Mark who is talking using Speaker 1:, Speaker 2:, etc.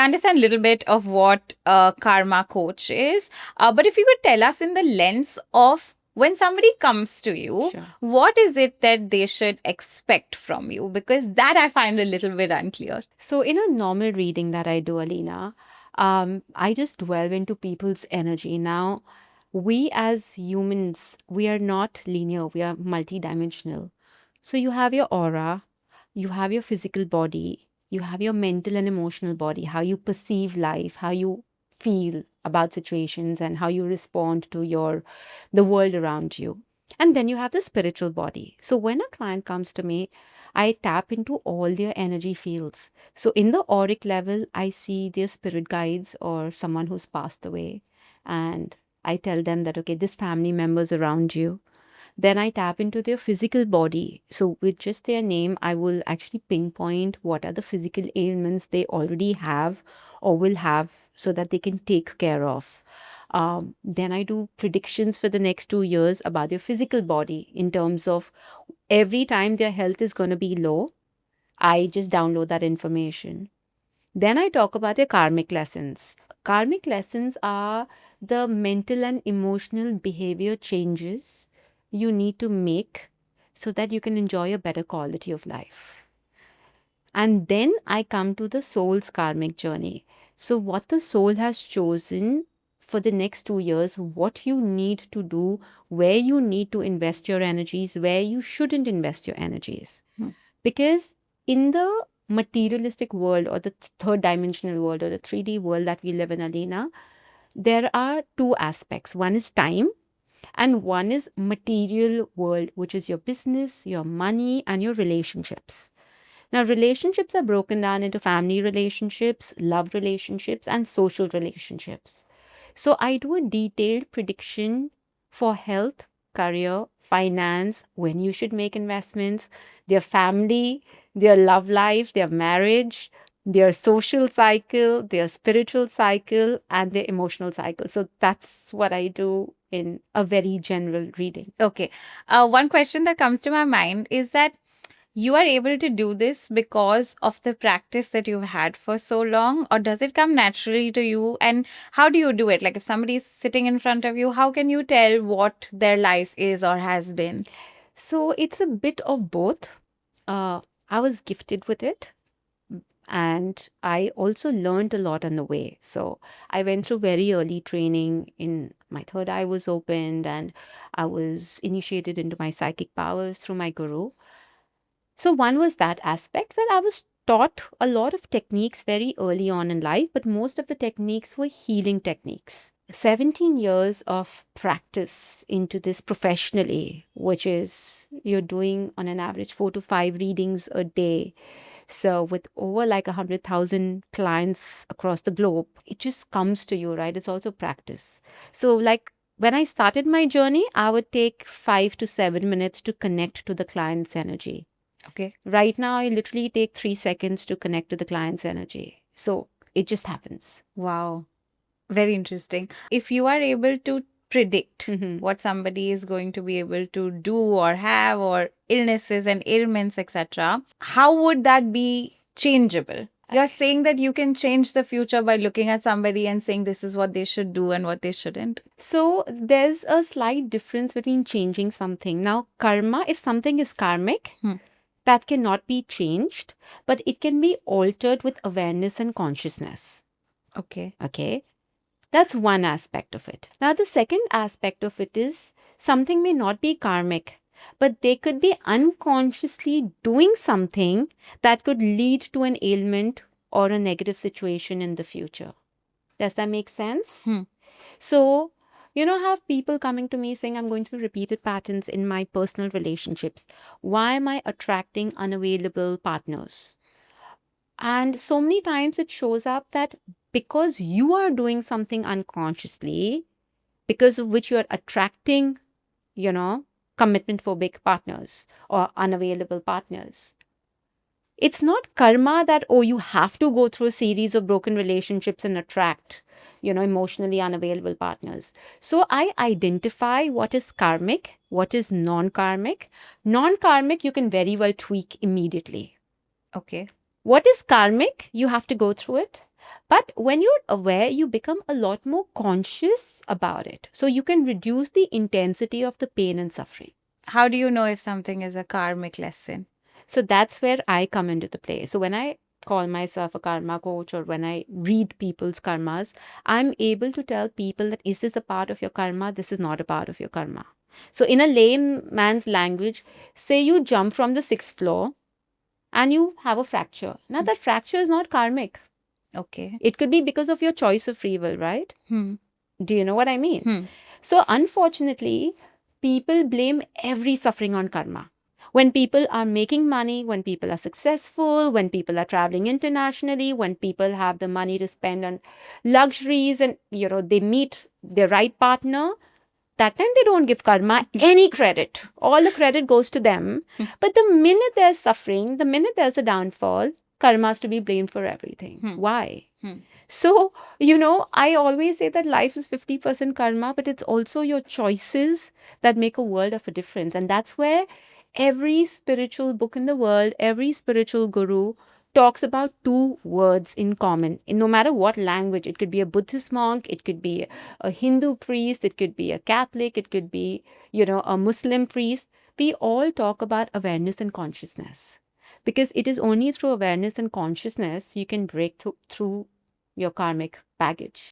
Speaker 1: I understand a little bit of what a karma coach is. But if you could tell us in the lens of when somebody comes to you,
Speaker 2: Sure.
Speaker 1: what is it that they should expect from you? Because that I find a little bit unclear.
Speaker 2: So in a normal reading that I do, Alina, I just delve into people's energy. Now, we as humans, we are not linear, we are multidimensional. So you have your aura, you have your physical body, you have your mental and emotional body, how you perceive life, how you feel about situations and how you respond to the world around you. And then you have the spiritual body. So when a client comes to me, I tap into all their energy fields. So in the auric level, I see their spirit guides or someone who's passed away. And I tell them that, okay, this family member's around you. Then I tap into their physical body. So with just their name, I will actually pinpoint what are the physical ailments they already have or will have so that they can take care of. Then I do predictions for the next 2 years about their physical body in terms of every time their health is going to be low, I just download that information. Then I talk about their karmic lessons. Karmic lessons are the mental and emotional behavior changes you need to make so that you can enjoy a better quality of life. And then I come to the soul's karmic journey. So, what the soul has chosen for the next 2 years, what you need to do, where you need to invest your energies, where you shouldn't invest your energies. Because in the materialistic world or the third dimensional world or the 3D world that we live in, Alina, there are two aspects. One is time and one is material world, which is your business, your money, and your relationships. Now, relationships are broken down into family relationships, love relationships, and social relationships. So I do a detailed prediction for health, career, finance, when you should make investments, their family, their love life, their marriage, their social cycle, their spiritual cycle, and their emotional cycle. So that's what I do in a very general reading.
Speaker 1: Okay. One question that comes to my mind is that you are able to do this because of the practice that you've had for so long, or does it come naturally to you? And how do you do it? Like if somebody is sitting in front of you, how can you tell what their life is or has been?
Speaker 2: So it's a bit of both. I was gifted with it. And I also learned a lot on the way. So I went through very early training. In my third eye was opened, and I was initiated into my psychic powers through my guru. So one was that aspect where I was taught a lot of techniques very early on in life, but most of the techniques were healing techniques. 17 years of practice into this professionally, which is you're doing on an average 4 to 5 readings a day. So with over like 100,000 clients across the globe, it just comes to you, right? It's also practice. So like when I started my journey, I would take 5 to 7 minutes to connect to the client's energy.
Speaker 1: Okay.
Speaker 2: Right now, I literally take 3 seconds to connect to the client's energy. So it just happens.
Speaker 1: Wow. Very interesting. If you are able to predict
Speaker 2: Mhm.
Speaker 1: what somebody is going to be able to do or have, or illnesses and ailments, etc., how would that be changeable? You're saying that you can change the future by looking at somebody and saying this is what they should do and what they shouldn't.
Speaker 2: So there's a slight difference between changing something. Now, karma, if something is karmic, that cannot be changed, but it can be altered with awareness and consciousness.
Speaker 1: Okay.
Speaker 2: Okay. That's one aspect of it. Now, the second aspect of it is something may not be karmic, but they could be unconsciously doing something that could lead to an ailment or a negative situation in the future. Does that make sense? So, you know, have people coming to me saying, I'm going through repeated patterns in my personal relationships. Why am I attracting unavailable partners? And so many times it shows up that because you are doing something unconsciously, because of which you are attracting, commitment phobic partners or unavailable partners. It's not karma that, oh, you have to go through a series of broken relationships and attract, emotionally unavailable partners. So I identify what is karmic, what is non-karmic. Non-karmic, you can very well tweak immediately.
Speaker 1: Okay.
Speaker 2: What is karmic? You have to go through it. But when you're aware, you become a lot more conscious about it. So you can reduce the intensity of the pain and suffering.
Speaker 1: How do you know if something is a karmic lesson?
Speaker 2: So that's where I come into the play. So when I call myself a karma coach or when I read people's karmas, I'm able to tell people that is this a part of your karma? This is not a part of your karma. So in a layman's language, say you jump from the sixth floor and you have a fracture. Now that fracture is not karmic.
Speaker 1: Okay.
Speaker 2: It could be because of your choice of free will, right?
Speaker 1: Hmm.
Speaker 2: Do you know what I mean?
Speaker 1: Hmm.
Speaker 2: So, unfortunately, people blame every suffering on karma. When people are making money, when people are successful, when people are traveling internationally, when people have the money to spend on luxuries and, they meet the right partner, that time they don't give karma any credit. All the credit goes to them. But the minute there's suffering, the minute there's a downfall, karma is to be blamed for everything. Why? So, I always say that life is 50% karma, but it's also your choices that make a world of a difference. And that's where every spiritual book in the world, every spiritual guru talks about two words in common. In no matter what language, it could be a Buddhist monk, it could be a Hindu priest, it could be a Catholic, it could be, a Muslim priest. We all talk about awareness and consciousness. Because it is only through awareness and consciousness you can break through your karmic baggage.